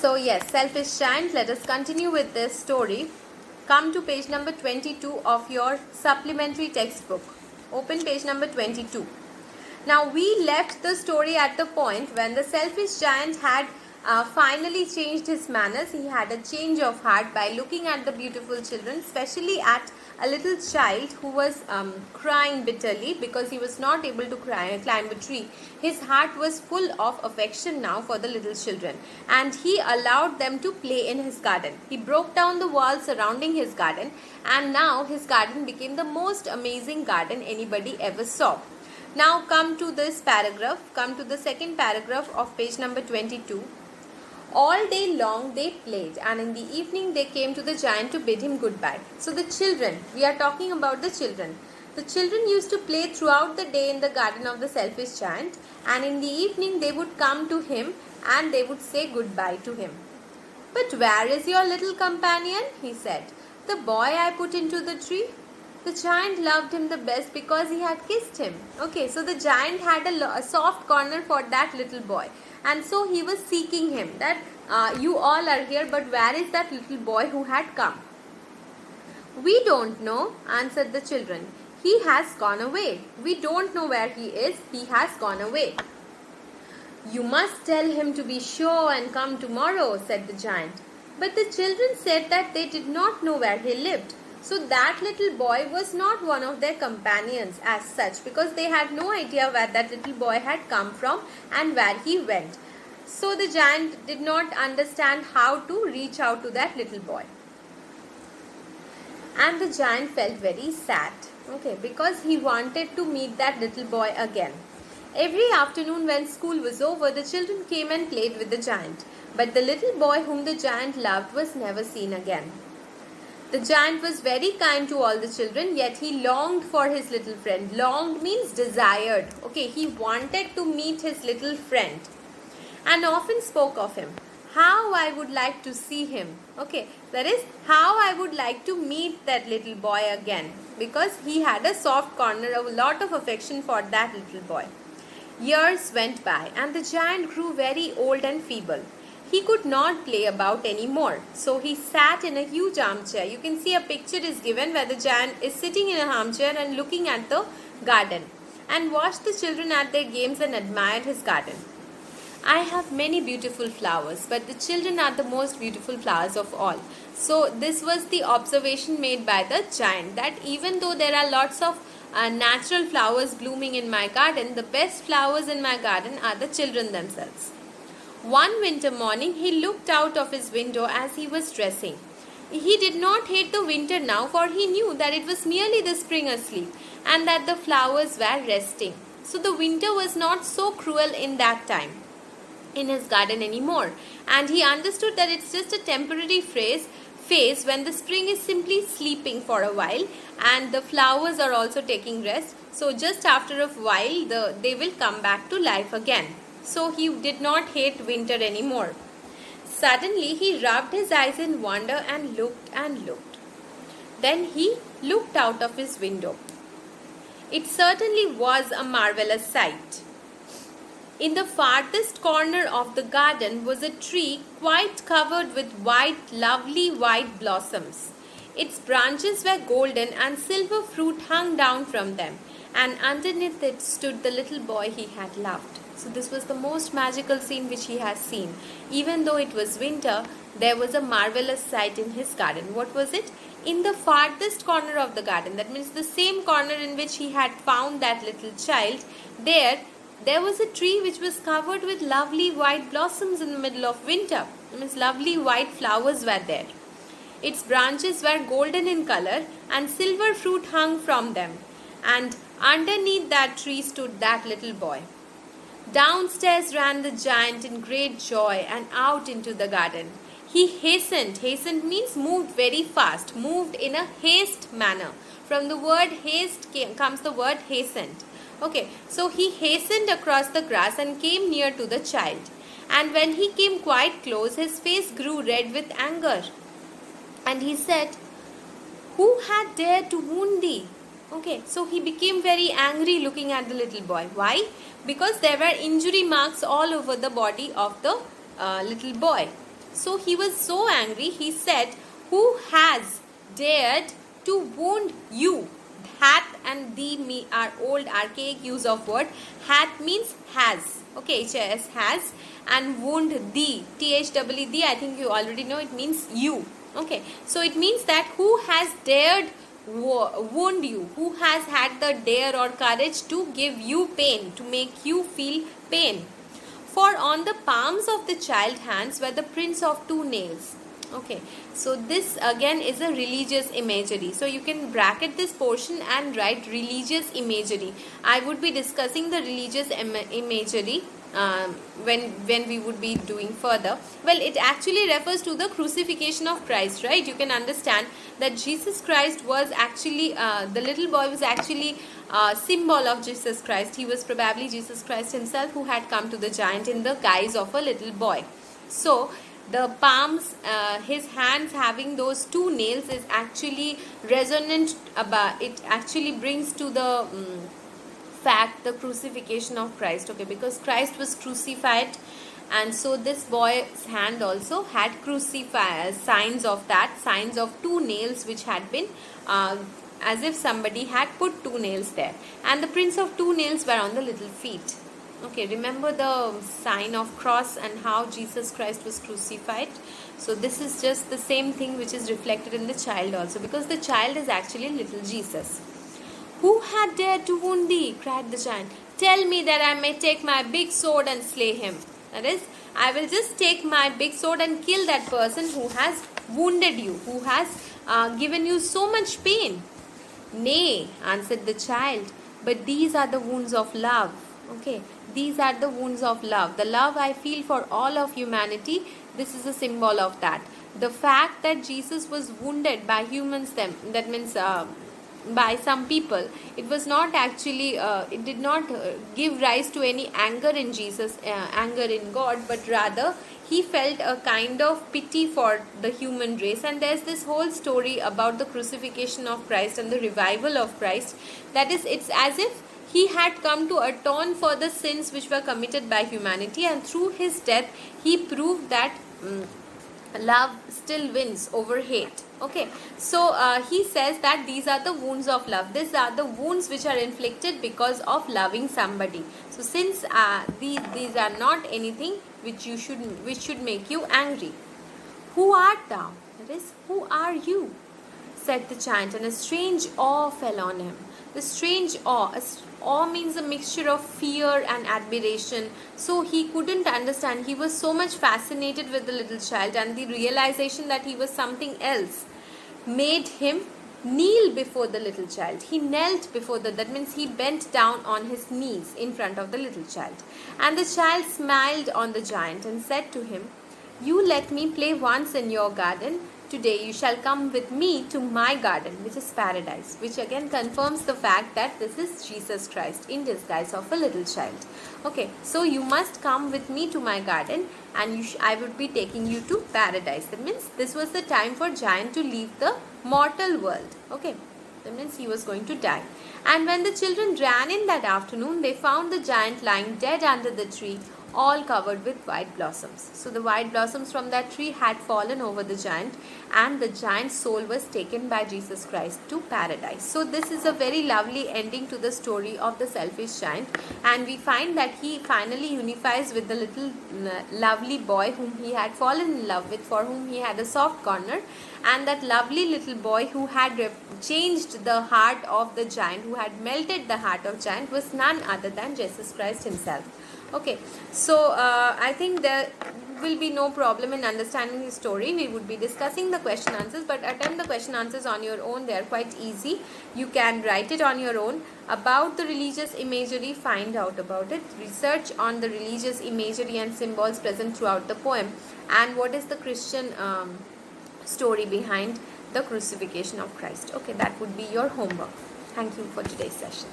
So yes, selfish giant. Let us continue with this story. Come to page number 22 of your supplementary textbook. Open page number 22. Now we left the story at the point when the selfish giant had finally changed his manners. He had a change of heart by looking at the beautiful children, especially at a little child who was crying bitterly because he was not able to climb a tree. His heart was full of affection now for the little children, and he allowed them to play in his garden. He broke down the walls surrounding his garden, and now his garden became the most amazing garden anybody ever saw. Now come to this paragraph, come to the second paragraph of page number 22. All day long they played, and in the evening they came to the giant to bid him goodbye. So the children, we are talking about the children. The children used to play throughout the day in the garden of the selfish giant, and in the evening they would come to him and they would say goodbye to him. But where is your little companion? He said. The boy I put into the tree. The giant loved him the best because he had kissed him. Okay, so the giant had a soft corner for that little boy. And so he was seeking him that you all are here, but where is that little boy who had come? We don't know, answered the children. He has gone away. We don't know where he is. He has gone away. You must tell him to be sure and come tomorrow, said the giant. But the children said that they did not know where he lived. So that little boy was not one of their companions as such, because they had no idea where that little boy had come from and where he went. So the giant did not understand how to reach out to that little boy. And the giant felt very sad, because he wanted to meet that little boy again. Every afternoon when school was over, the children came and played with the giant. But the little boy whom the giant loved was never seen again. The giant was very kind to all the children, yet he longed for his little friend. Longed means desired. He wanted to meet his little friend and often spoke of him. How I would like to see him. That is, how I would like to meet that little boy again, because he had a soft corner, a lot of affection for that little boy. Years went by and the giant grew very old and feeble. He could not play about anymore. So he sat in a huge armchair. You can see a picture is given where the giant is sitting in an armchair and looking at the garden, and watched the children at their games and admired his garden. I have many beautiful flowers, but the children are the most beautiful flowers of all. So this was the observation made by the giant, that even though there are lots of natural flowers blooming in my garden, the best flowers in my garden are the children themselves. One winter morning, he looked out of his window as he was dressing. He did not hate the winter now, for he knew that it was merely the spring asleep and that the flowers were resting. So the winter was not so cruel in that time in his garden anymore, and he understood that it's just a temporary phase when the spring is simply sleeping for a while and the flowers are also taking rest. So just after a while they will come back to life again. So he did not hate winter anymore. Suddenly he rubbed his eyes in wonder and looked and looked. Then he looked out of his window. It certainly was a marvelous sight. In the farthest corner of the garden was a tree quite covered with lovely white blossoms. Its branches were golden and silver fruit hung down from them, and underneath it stood the little boy he had loved. So this was the most magical scene which he has seen. Even though it was winter, there was a marvelous sight in his garden. What was it? In the farthest corner of the garden, that means the same corner in which he had found that little child, there was a tree which was covered with lovely white blossoms in the middle of winter. That means lovely white flowers were there. Its branches were golden in color and silver fruit hung from them. And underneath that tree stood that little boy. Downstairs ran the giant in great joy and out into the garden. He hastened. Hastened means moved very fast, moved in a haste manner. From the word haste comes the word hastened. So he hastened across the grass and came near to the child. And when he came quite close, his face grew red with anger. And he said, "Who had dared to wound thee?" So he became very angry looking at the little boy. Why? Because there were injury marks all over the body of the little boy. So he was so angry, he said, "Who has dared to wound you?" Hath and thee are old archaic use of word. Hath means has. Okay, H-A-S, has. And wound thee, T-H-E-E-D, I think you already know it means you. Okay, so it means that who has dared wound you, who has had the dare or courage to give you pain, to make you feel pain. For on the palms of the child hands were the prints of 2 nails. Okay, so this again is a religious imagery. So you can bracket this portion and write religious imagery. I would be discussing the religious imagery when we would be doing further. Well, it actually refers to the crucifixion of Christ, right? You can understand that Jesus Christ was actually, the little boy was actually a symbol of Jesus Christ. He was probably Jesus Christ himself who had come to the giant in the guise of a little boy. So the palms, his hands having those 2 nails is actually resonant about, it actually brings to the fact the crucifixion of Christ. Okay, because Christ was crucified, and so this boy's hand also had crucified signs of that, signs of 2 nails which had been as if somebody had put 2 nails there, and the prints of 2 nails were on the little feet. Okay, remember the sign of cross and how Jesus Christ was crucified. So this is just the same thing which is reflected in the child also, because the child is actually little Jesus. Who had dared to wound thee? Cried the giant. Tell me that I may take my big sword and slay him. That is, I will just take my big sword and kill that person who has wounded you, who has given you so much pain. Nay, answered the child, but these are the wounds of love. Okay, these are the wounds of love. The love I feel for all of humanity, this is a symbol of that. The fact that Jesus was wounded by humans, that means by some people, it was not actually, it did not give rise to any anger in Jesus, anger in God, but rather he felt a kind of pity for the human race. And there's this whole story about the crucifixion of Christ and the revival of Christ. That is, it's as if he had come to atone for the sins which were committed by humanity, and through his death he proved that love still wins over hate. Okay, so he says that these are the wounds of love. These are the wounds which are inflicted because of loving somebody. So since these are not anything which should make you angry. Who art thou? That is, who are you? Said the giant, and a strange awe fell on him. The strange awe. Awe means a mixture of fear and admiration. So he couldn't understand. He was so much fascinated with the little child, and the realization that he was something else made him kneel before the little child. He knelt before that means he bent down on his knees in front of the little child. And the child smiled on the giant and said to him, "You let me play once in your garden. Today you shall come with me to my garden, which is paradise," which again confirms the fact that this is Jesus Christ in disguise of a little child. Okay, so you must come with me to my garden, and I would be taking you to paradise. That means this was the time for giant to leave the mortal world. Okay, that means he was going to die. And when the children ran in that afternoon, they found the giant lying dead under the tree, all covered with white blossoms. So the white blossoms from that tree had fallen over the giant, and the giant's soul was taken by Jesus Christ to paradise. So this is a very lovely ending to the story of the selfish giant, and we find that he finally unifies with the little lovely boy whom he had fallen in love with, for whom he had a soft corner. And that lovely little boy who had changed the heart of the giant, who had melted the heart of giant, was none other than Jesus Christ himself. Okay, so I think there will be no problem in understanding the story. We would be discussing the question answers, but attempt the question answers on your own. They are quite easy. You can write it on your own. About the religious imagery, find out about it. Research on the religious imagery and symbols present throughout the poem, and what is the Christian story behind the crucifixion of Christ. Okay, that would be your homework. Thank you for today's session.